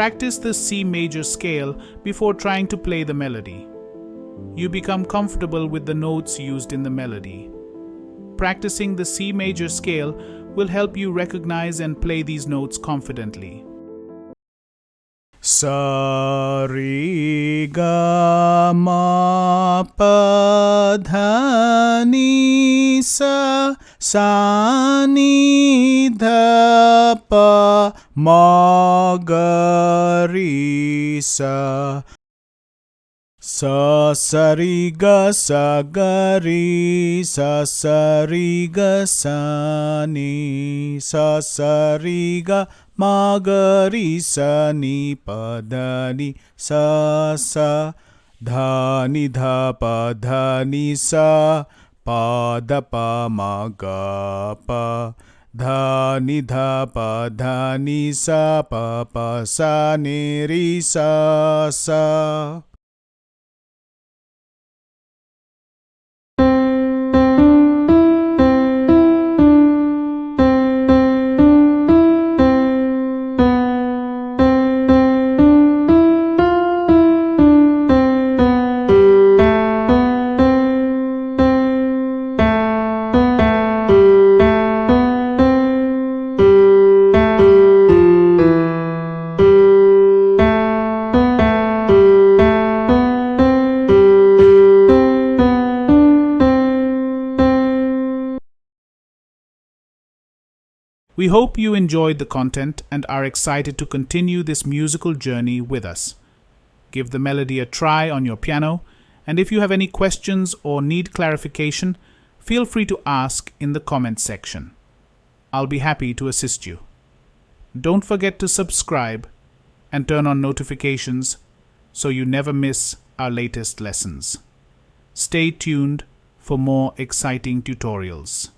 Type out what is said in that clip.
Practice the C major scale before trying to play the melody. You become comfortable with the notes used in the melody. Practicing the C major scale will help you recognize and play these notes confidently. Sa re ga ma pa dha ni sa ni dha pa ma ga re sa ri ga ri sa ri ga sa ni sa ri ga ma ga ri sa ni pa da ni sa dha ni dha pa dha ni sa pa da pa ma ga pa dha ni dha pa dha ni sa pa sa ni ri sa. We hope you enjoyed the content and are excited to continue this musical journey with us. Give the melody a try on your piano, and if you have any questions or need clarification, feel free to ask in the comments section. I'll be happy to assist you. Don't forget to subscribe and turn on notifications so you never miss our latest lessons. Stay tuned for more exciting tutorials.